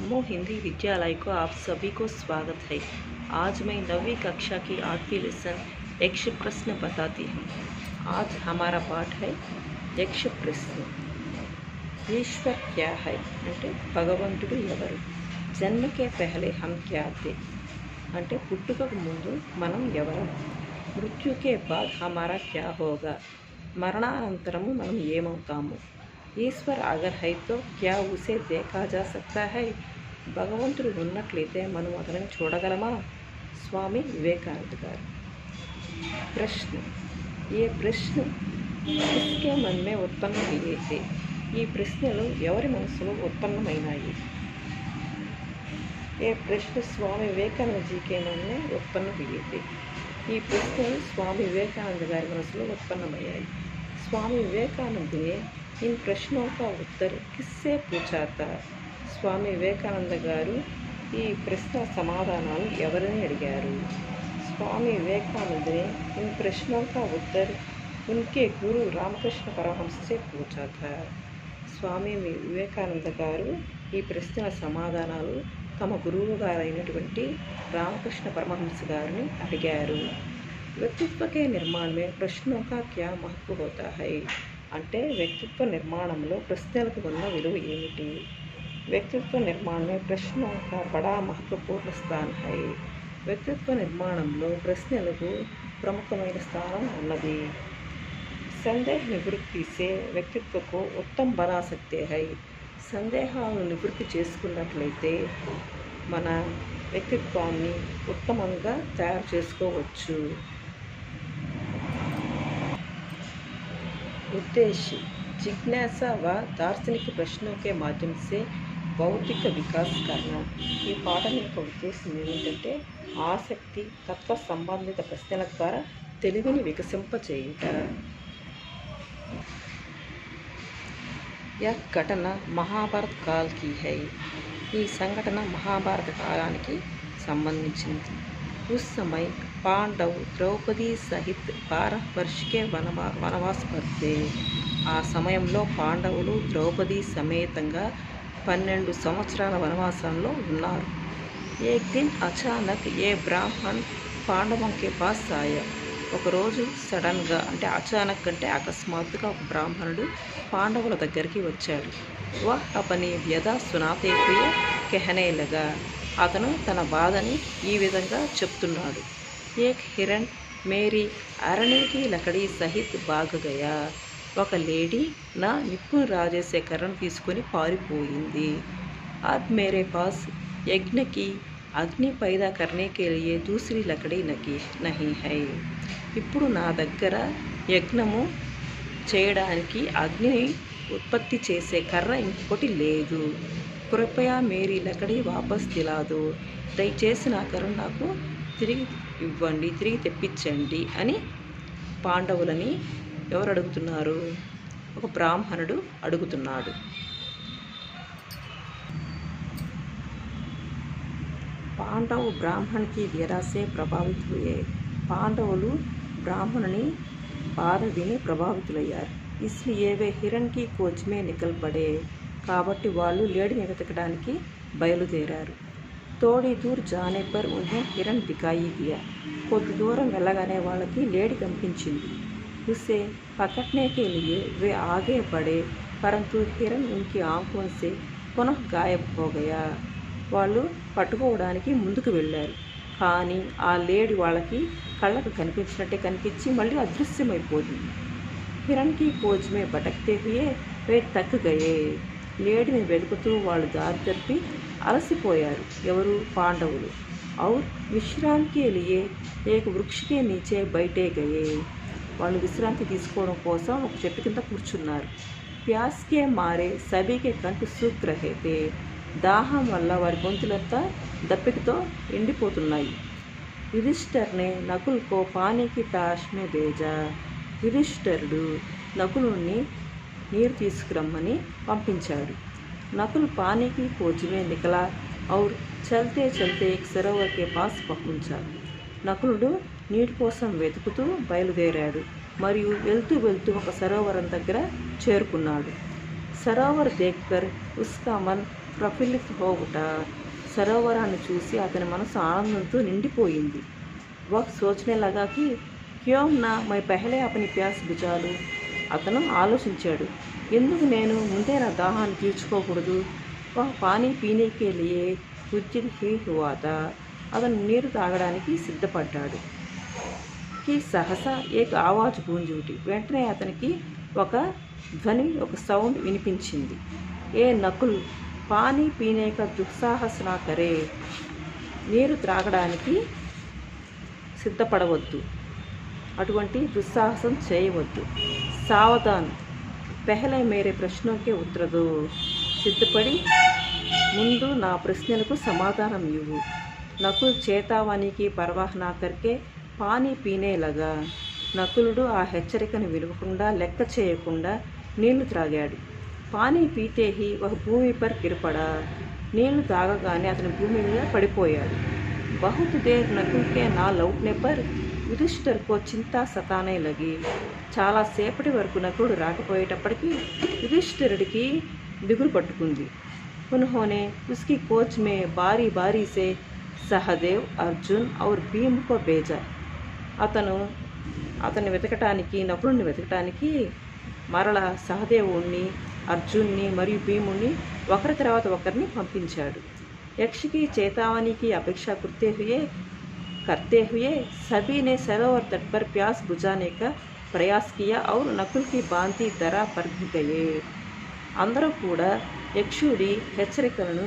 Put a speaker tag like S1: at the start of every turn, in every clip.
S1: नमो हिंदी विद्यालय को आप सभी को स्वागत है। आज मैं 9वीं कक्षा की 8वीं लेसन यक्ष प्रश्न बताती हूँ। आज हमारा पाठ है यक्ष प्रश्न। ईश्वर क्या है అంటే భగవంతుడు ఎవరు? జన్మ के पहले हम क्या थे అంటే పుట్టుకకు ముందు మనం ఎవరం? మృత్యు के बाद हमारा क्या होगा? మరణానంతరము మనం ఏమవుతాము? ఈశ్వర్ అగర్ హై తో క్యా ఉసే దేఖా జా సక్తా హై? భగవంతుడు ఉన్నట్లయితే మనం అతనిని చూడగలమా? స్వామి వివేకానంద గారు. ప్రశ్న ఏ ప్రశ్న కిస్కే మన్ మే ఉత్పన్న హుయే థే? ఈ ప్రశ్నలు ఎవరి మనసులో ఉత్పన్నమైనాయి? ఏ ప్రశ్న స్వామి వివేకానంద జీ కే మన్ మే ఉత్పన్న హుయే థే? ఈ ప్రశ్నలు స్వామి వివేకానంద గారి మనసులో ఉత్పన్నమయ్యాయి. स्वामी विवेकानंद ने इन प्रश्नों का उत्तर किससे पूछा था? स्वामी विवेकानंद गारू ఈ ప్రశ్న సమాధానాలు ఎవరిని అడిగారు? स्वामी विवेकानंद ने इन प्रश्नों का उत्तर उनके गुरु रामकृष्ण परमहंस से पूछा था. స్వామి వివేకానంద గారు ఈ ప్రశ్నల సమాధానాలు తమ గురువు గారైనటువంటి రామకృష్ణ పరమహంస గారిని అడిగారు. వ్యక్తిత్వ के निर्माण में प्रश्नों का क्या महत्व होता है? అంటే వ్యక్తిత్వ నిర్మాణంలో ప్రశ్నలకు ఉన్న విలువ ఏమిటి? వ్యక్తిత్వ నిర్మాణ में प्रश्नों का बड़ा महत्वपूर्ण स्थान है. వ్యక్తిత్వ నిర్మాణంలో ప్రశ్నలకు ప్రముఖమైన స్థానం ఉన్నది. సందేహ నివృత్తి से వ్యక్తిత్వ को उत्तम बना सकते हैं. సందేహాలను నివృత్తి చేసుకున్నట్లయితే మన వ్యక్తిత్వాన్ని ఉత్తమంగా తయారు చేసుకోవచ్చు. उद्देश्य जिज्ञासा व दार्शनिक प्रश्नों के माध्यम से बौद्धिक विकास करना. ఈ పాఠం యొక్క ఉద్దేశం ఏమిటంటే ఆసక్తి తత్వ సంబంధిత ప్రశ్నల ద్వారా తెలివిని వికసింపచేయుట. यह घटना महाभारत काल की है. ఈ సంఘటన మహాభారత కాలానికి సంబంధించింది. उस समय पांडव द्रौपदी सहित 12 वर्ष के वनवास पर थे. ఆ సమయంలో పాండవులు ద్రౌపది సమేతంగా 12 సంవత్సరాల వనవాసంలో ఉన్నారు. एक दिन अचानक ये ब्राह्मण पांडवों के पास आया. ఒకరోజు సడన్గా అంటే అచానక్ అంటే అకస్మాత్తుగా ఒక బ్రాహ్మణుడు పాండవుల దగ్గరికి వచ్చాడు. వహ్ అపని వ్యధ సునాతే హుయే కెహనే లగా. అతను తన బాధని ఈ విధంగా చెప్తున్నాడు. ఏక్ హిరణ్ మేరీ అరణికి లకడీ సహిత్ భాగ గయా. ఒక లేడీ నా నిప్పును రాజేసే కర్రను తీసుకొని పారిపోయింది. అబ్ మేరే పాస్ యజ్ఞ కి అగ్ని పైదా కర్నే కే లియే దూసరీ లకడీ నహీ హై. ఇప్పుడు నా దగ్గర యజ్ఞము చేయడానికి అగ్నిని ఉత్పత్తి చేసే కర్ర ఇంకొకటి లేదు. కృపయా మేరీ లకడీ వాపస్ దిలాదో. దయచేసి నా కర్ర నాకు తిరిగి ఇవ్వండి, తిరిగి తెప్పించండి అని పాండవులని ఎవరు అడుగుతున్నారు? ఒక బ్రాహ్మణుడు అడుగుతున్నాడు. పాండవ బ్రాహ్మణ్కి వ్యరాసే ప్రభావిత హుయే. పాండవులు బ్రాహ్మణుని బాధ విని ప్రభావితులయ్యారు. ఇస్లియే వే హిరణ్ కి కోచ్ మే నికల్ పడే. కాబట్టి వాళ్ళు లేడిని వెతకడానికి బయలుదేరారు. తోడి దూర్ జానే పర్ ఉన్హే హిరణ్ దికాయి దియా. కొద్ది దూరం వెళ్ళగానే వాళ్ళకి లేడి కనిపించింది. ఉసే పకడ్నే కే లియే వే ఆగే పడే పరంతు హిరణ్ ఉన్కి ఆంఖోं से పునః గాయబ్ హో గయా. వాళ్ళు పట్టుకోవడానికి ముందుకు వెళ్ళారు. కానీ ఆ లేడి వాళ్ళకి కళ్ళకు కనిపించినట్టే కనిపించి మళ్ళీ అదృశ్యమైపోయింది. హిరణ్ కి కోజ్ మే భటక్తే హుయే వే తక్ గయే. లేడిని వెతుకుతూ వాళ్ళు దారి తప్పి అలసిపోయారు. ఎవరు? పాండవులు. ఔర్ విశ్రాంతి కే లియే ఏక వృక్ష కే నీచే బైఠే గయే. వాళ్ళు విశ్రాంతి తీసుకోవడం కోసం ఒక చెట్టు కింద కూర్చున్నారు. ప్యాస్ కే మారే సభీకే కంఠ సూక్ రహే థే. దాహం వల్ల వారి గొంతులంతా దప్పికతో ఎండిపోతున్నాయి. యుధిష్ఠర్నే నకుల్కో పానీకి తాష్ మే భేజా. యుధిష్ఠరుడు నకులుని నీరు తీసుకురమ్మని పంపించాడు. నకుల్ పానీకి खोज में निकला और चलते चलते एक सरोवर के पास पहुंचा. నకులుడు నీటి కోసం వెతుకుతూ బయలుదేరాడు మరియు వెళ్తూ వెళ్తూ ఒక సరోవరం దగ్గర చేరుకున్నాడు. సరోవర్ దేఖ్కర్ ఉస్కా మన్ ప్రఫుల్లిత హోవుట సరోవరాన్ని చూసి అతని మనసు ఆనందంతో నిండిపోయింది. వక్ సోచనే లగా కి క్యోం నా మై పెహలే అపని ప్యాస్ బుజాలు. అతను ఆలోచించాడు, ఎందుకు నేను ముందే నా దాహాన్ని తీర్చుకోకూడదు. వహ్ పానీ పీనేకే లియే ఉద్యుత్ హీ హువా థా. అతను నీరు తాగడానికి సిద్ధపడ్డాడు. కి సహసా ఏక్ ఆవాజ్ గూంజ్ ఉఠి. వెంటనే అతనికి ఒక ధ్వని, ఒక సౌండ్ వినిపించింది. ఏ నకుల్, పానీ పీనే కా దుస్సాహస్ నా కరే. నీరు త్రాగడానికి సిద్ధపడవద్దు, అటువంటి దుస్సాహసం చేయవద్దు. సావధాన్, పెహలే మేరే ప్రశ్నోకే ఉత్తర దో. సిద్ధపడి ముందు నా ప్రశ్నలకు సమాధానం ఇవ్వు. నకుల్ చేతావానికి పర్వాహ్ నా కర్కే పానీ పీనే లగా. నకులుడు ఆ హెచ్చరికను వినకుండా, లెక్క చేయకుండా నీళ్లు త్రాగాడు. పానీ పీతే హీ ఒక భూమి పర్ గిరపడా. నీళ్లు తాగగానే అతని భూమి మీద పడిపోయాడు. బహుత్ దేర్ నకుల్కే నా లౌట్నే పర్ యుధిష్ఠిర్కో చింతా సతానే లగి. చాలాసేపటి వరకు నకులుడు రాకపోయేటప్పటికీ యుధిష్ఠిరుడికి దిగులు పట్టుకుంది. ఉన్హోనే ఉస్కి కోచ్ మే బారీ బారీ సే సహదేవ్, అర్జున్ ఔర్ భీమ్ కో భేజా. అతన్ని వెతకటానికి, నకులుని వెతకటానికి మరల సహదేవుణ్ణి, అర్జున్ని మరియు భీముణ్ణి ఒకరి తర్వాత ఒకరిని పంపించాడు. యక్షకి చేతావనికి అపేక్ష करते हुए सभी ने सरोवर तट पर प्यास बुझाने का प्रयास किया और नकुल की भांति दरा पर गए. అందరూ కూడా యక్షుడి హెచ్చరికలను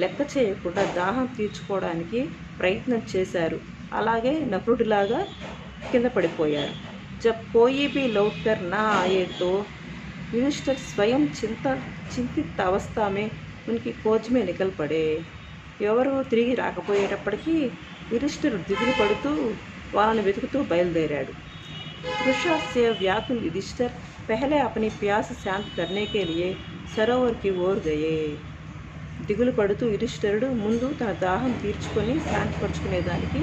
S1: లెక్క చేయకుండా దాహం తీర్చుకోవడానికి ప్రయత్నం చేశారు. అలాగే నకులుడిలాగా కింద పడిపోయారు. जब कोई भी लौट कर ना आए तो युधिष्ठिर स्वयं चिंतित अवस्था में उनकी खोज में निकल पड़े. ఎవరు తిరిగి రాకపోయేటప్పటికీ యుధిష్ఠిరుడు దిగులు పడుతూ వాళ్ళని వెతుకుతూ బయలుదేరాడు. तृषा से व्याकुल युधिष्ठिर पहले अपनी प्यास शांत करने के लिए सरोवर की ओर गए. దిగులు పడుతూ యుధిష్ఠిరుడు ముందు తన దాహం తీర్చుకొని శాంతిపరుచుకునేదానికి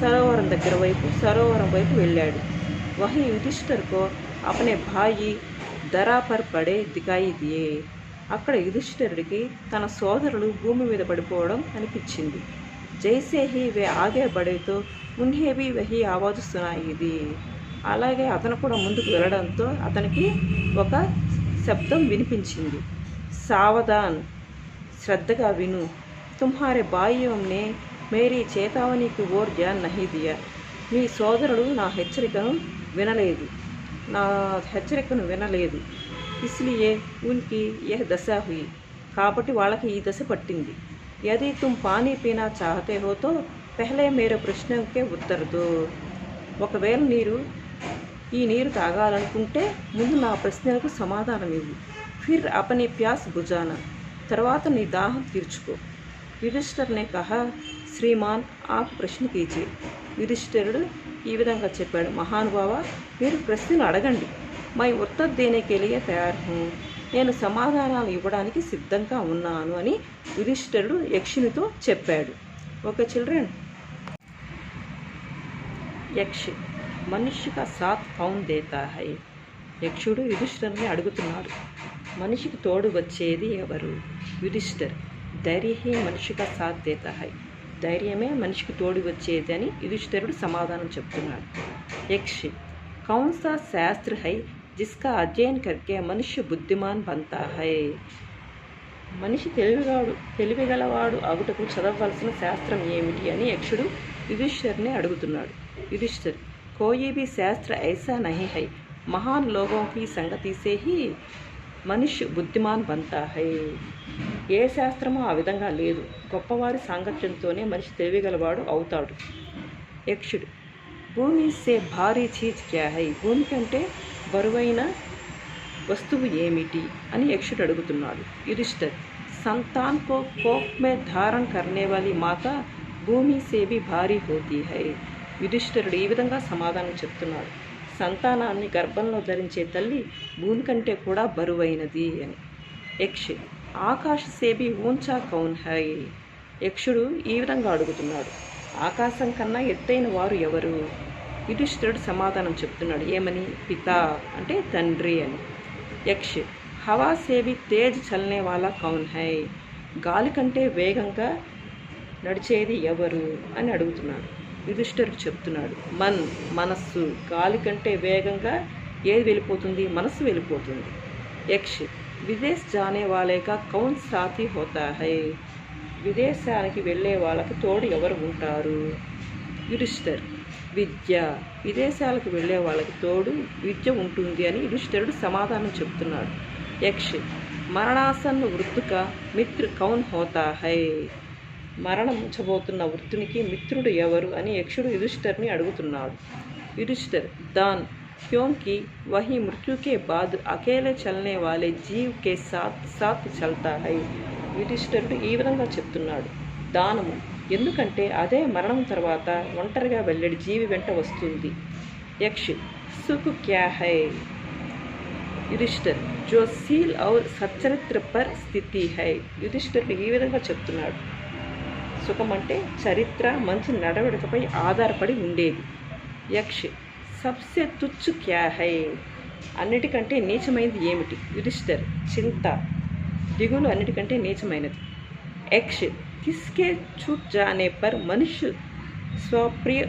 S1: సరోవరం వైపు వెళ్ళాడు. वहीं युधिष्ठिर को अपने भाई दरा पर पड़े दिखाई दिए. అక్కడ యుధిష్ఠిరుడికి తన సోదరులు భూమి మీద పడిపోవడం అనిపించింది. జైసే హీ వే ఆగే బడేతో ఉన్హే భీ వహీ ఆవాజు సునాయి ది. అలాగే అతను కూడా ముందుకు వెళ్ళడంతో అతనికి ఒక శబ్దం వినిపించింది. సావధాన్, శ్రద్ధగా విను. తుమ్హారే భాయియోంనే మేరీ చేతావనికి ఓర్ ధ్యాన్ నహీ దియా. మీ సోదరుడు నా హెచ్చరికను వినలేదు. ఇస్లియే ఉన్కి యహ్ దశా హుయి. కాబట్టి వాళ్ళకి ఈ దశ పట్టింది. యది తుమ్ పానీ పీనా చాహతే హో తో పెహలే మేరే ప్రశ్నకే ఉత్తర దో. ఒకవేళ ఈ నీరు తాగాలనుకుంటే ముందు నా ప్రశ్నలకు సమాధానం ఇవ్వు. ఫిర్ అపని ప్యాస్ బుజానా. తర్వాత నీ దాహం తీర్చుకో. యుధిష్ఠిర్ నే కహా, శ్రీమాన్ ఆప్ ప్రశ్న కీజియే. యుధిష్ఠిరుడు ఈ విధంగా చెప్పాడు, మహానుభావ, మీరు ప్రశ్నలు అడగండి. మై ఉత్తర్ దేనేకే లియే తయార్ హూ. నేను సమాధానాలు ఇవ్వడానికి సిద్ధంగా ఉన్నాను అని యుధిష్ఠిరుడు యక్షునితో చెప్పాడు. Okay children. యక్ష మనిషికి సాత్ కౌన్ దేతా హై. యక్షుడు యుధిష్ఠిరుని అడుగుతున్నాడు, మనిషికి తోడు వచ్చేది ఎవరు? యుధిష్ఠిర్, ధైర్య హీ మనిషికి సాత్ దేతా హై. ధైర్యమే మనిషికి తోడు వచ్చేది అని యుధిష్ఠిరుడు సమాధానం చెప్తున్నాడు. యక్ష కౌన్ సా శాస్త్ర హై జిస్కా అధ్యయన్ కర్కే మనుష్య బుద్ధిమాన్ బంతా హై. మనిషి తెలివిగలవాడు అగుటకు చదవవలసిన శాస్త్రం ఏమిటి అని యక్షుడు యుధిష్ఠిరుని అడుగుతున్నాడు. యుధిష్ఠిర్, కోయి భీ శాస్త్ర ఐసా నహీ హై. మహాన్ లోగోं की संगति से ही మనిషి బుద్ధిమాన్ బంతా హై. ఏ శాస్త్రమో ఆ విధంగా లేదు. గొప్పవారి సాంగత్యంతోనే మనిషి తెలివిగలవాడు అవుతాడు. యక్షుడు, భూమి సే భారీ చీజ్ క్యా హై. భూమి కంటే బరువైన వస్తువు ఏమిటి అని యక్షుడు అడుగుతున్నాడు. యుధిష్ఠిర్, సంతాన్ కో కోక్ మే ధారణ కర్నే వాली మాతా భూమి సే భీ భారీ హోతీ హై. యుధిష్ఠిరుడు ఈ విధంగా సమాధానం చెప్తున్నాడు, సంతానాన్ని గర్భంలో ధరించే తల్లి భూమి కంటే కూడా బరువైనది అని. యక్ష ఆకాశ సే భీ ఊంచా కౌన్ హై. యక్షుడు ఈ విధంగా అడుగుతున్నాడు, ఆకాశం కన్నా ఎత్తైన వారు ఎవరు? యుధిష్ఠిరుడు సమాధానం చెప్తున్నాడు, ఏమని? పితా అంటే తండ్రి అని. యక్ష హవా సే భీ తేజ్ చల్నే వాలా కౌన్ హై. గాలి కంటే వేగంగా నడిచేది ఎవరు అని అడుగుతున్నాడు. యుధిష్ఠిరుడు చెప్తున్నాడు, మనస్సు. గాలి కంటే వేగంగా ఏది వెళ్ళిపోతుంది? మనస్సు వెళ్ళిపోతుంది. యక్ష్ విదేశ్ జానే వాలేగా కౌన్ సాథీ హోతా హై. విదేశానికి వెళ్ళే వాళ్ళకి తోడు ఎవరు ఉంటారు? యుధిష్ఠిర్ విద్య. విదేశాలకు వెళ్ళే వాళ్ళకి తోడు విద్య ఉంటుంది అని యుధిష్ఠిరుడు సమాధానం చెప్తున్నాడు. యక్ష్ మరణాసన్న వృత్తుక మిత్ర కౌన్ హోతా హై. మరణించబోతున్న వృత్తునికి మిత్రుడు ఎవరు అని యక్షుడు యుధిష్ఠిరుని అడుగుతున్నాడు. యుధిష్ఠిర్ దాన్ क्योंकि वही मृत्यु के बाद अकेले चलने वाले जीव के साथ साथ चलता है. యుధిష్ఠిరుడు ఈ విధంగా చెప్తున్నాడు, దానము. ఎందుకంటే అదే మరణం తర్వాత ఒంటరిగా వెళ్ళడి జీవి వెంట వస్తుంది. యక్ష్ సుఖ్ క్యా హై. యుధిష్ఠిర్ జో సీల్ ఔర్ సచ్చరిత్ర పర్ స్థితి హై. యుధిష్ఠిరుడు ఈ విధంగా చెప్తున్నాడు, సుఖం అంటే చరిత్ర, మంచి నడవడికపై ఆధారపడి ఉండేది. యక్ష్ సబ్సే తుచ్చ్ క్యా హై. అన్నిటికంటే నీచమైనది ఏమిటి? యుధిష్ఠిర్ చింత, దిగులు అన్నిటికంటే నీచమైనది. యక్ష్ కిస్కే छूट जाने पर मनुष्य स्वप्रिय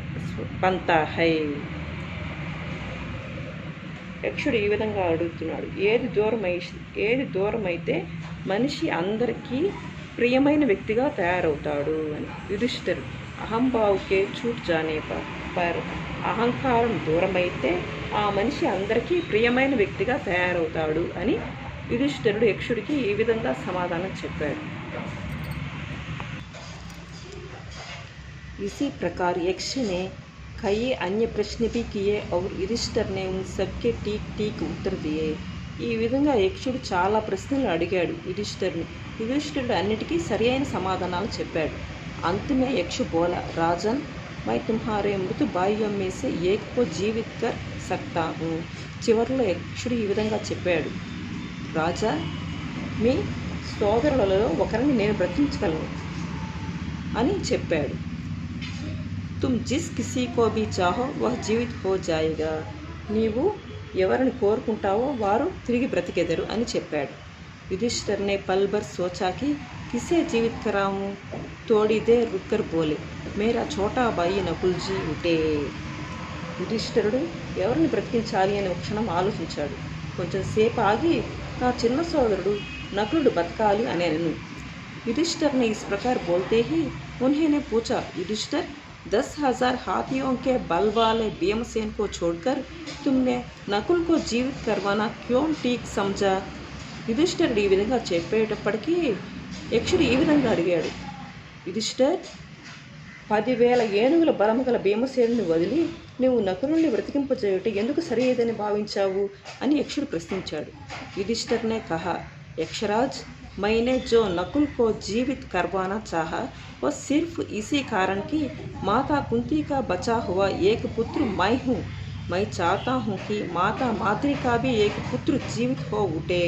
S1: बनता है. యక్షుడు ఈ విధంగా అడుగుతున్నాడు, ఏది దూరమైతే మనిషి అందరికీ ప్రియమైన వ్యక్తిగా తయారవుతాడు అని. యుధిష్ఠిరుడు అహంభావుకే छूट जाने पर. అహంకారం దూరమైతే ఆ మనిషి అందరికీ ప్రియమైన వ్యక్తిగా తయారవుతాడు అని యుధిష్ఠిరుడు యక్షుడికి ఈ విధంగా సమాధానం చెప్పాడు. इसी प्रकार यक्ष ने कई अन्य प्रश्न भी किए और युधिष्ठिर ने उन सबके ठीक ठीक उत्तर दिए. ఈ విధంగా యక్షుడు చాలా ప్రశ్నలు అడిగాడు యుధిష్ఠిరుని. యుధిష్ఠిరుడు అన్నిటికీ సరి అయిన సమాధానాలు చెప్పాడు. అంతమే యక్ష బోలా, రాజన్ मैं तुम्हारे मृत भाइयों में से एक को जीवित कर सकता हूँ. చివరిలో యక్షుడు ఈ విధంగా చెప్పాడు, రాజా, మీ సోదరులలో ఒకరిని నేను బ్రతికించగలను అని చెప్పాడు. तुम जिस किसी को भी चाहो वह जीवित हो जाएगा. నీవు ఎవరిని కోరుకుంటావో వారు తిరిగి బ్రతికెదరు అని చెప్పాడు. युधिष्ठिर ने पल भर सोचा कि किसे जीवित कराऊं. थोड़ी देर रुककर बोले, मेरा छोटा भाई नकुल जी उठे. యుధిష్ఠిరుడు ఎవరిని బ్రతికించాలి అని ఒక క్షణం ఆలోచించాడు. కొంచెం సేపు ఆగి, నా చిన్న సోదరుడు నకులుడు బతకాలి అని అనను. युधिष्ठिर ने इस प्रकार बोलते ही उन्होंने पूछा, युधिष्ठिर 10,000 हाथियों के बल वाले भीमसेन को छोड़कर तुमने नकुल को जीवित करवाना क्यों ठीक समझा. యుధిష్ఠిరుడు ఈ విధంగా చెప్పేటప్పటికీ యక్షుడు ఈ విధంగా అడిగాడు, యుధిష్ఠిర్, 10,000 ఏనుగుల బలము గల భీమసేనుని వదిలి నువ్వు నకులుని బ్రతికింపజేయుట ఎందుకు సరియేదని భావించావు అని యక్షుడు ప్రశ్నించాడు. युधिष्ठिर ने कहा, यक्षराज, मैंने जो नकुल को जीवित करवाना चाहा वह सिर्फ इसी कारण कि माता कुंती का बचा हुआ एक पुत्र मैं हूँ. मैं चाहता हूँ कि माता माद्री का भी एक पुत्र जीवित हो उठे.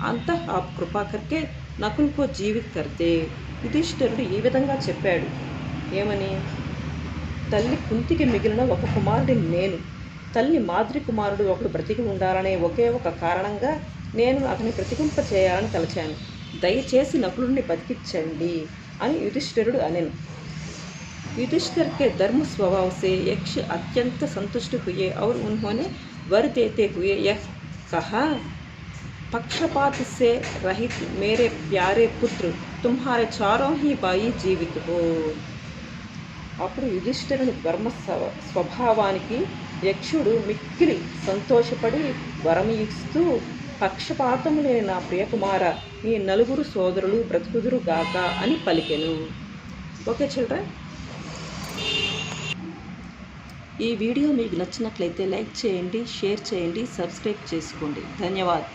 S1: अंतः आप कृपा करके नकुल को जीवित कर दे. యుధిష్ఠిరుడు ఈ విధంగా చెప్పాడు, ఏమని? తల్లి కుంతికి మిగిలిన ఒక కుమారుడిని నేను, తల్లి మాద్రి కుమారుడు ఒకడు బ్రతికి ఉండాలనే ఒకే ఒక కారణంగా నేను అతని బ్రతికింప చేయాలని తలచాను. దయచేసి నకులుడిని బతికించండి అని యుధిష్ఠిరుడు అనెను. युधिष्ठिर के धर्म स्वभाव से यक्ष अत्यंत संतुष्ट हुए और उन्होंने वर देते हुए यह कहा, पक्षपात से रहित मेरे प्यारे पुत्र, तुम्हारे चारों ही भाई जीवित हो. అప్పుడు యుధిష్ఠిరుని ధర్మ స్వభావానికి యక్షుడు మిక్కిలి సంతోషపడి వరం ఇస్తూ, పక్షపాతము లేని నా ప్రియకుమార, నీ నలుగురు సోదరులు బ్రతుకుదురు గాక అని పలికెను. ఓకే చిల్డ్రన్, ఈ వీడియో మీకు నచ్చినట్లయితే లైక్ చేయండి, షేర్ చేయండి, సబ్స్క్రైబ్ చేసుకోండి. ధన్యవాదాలు.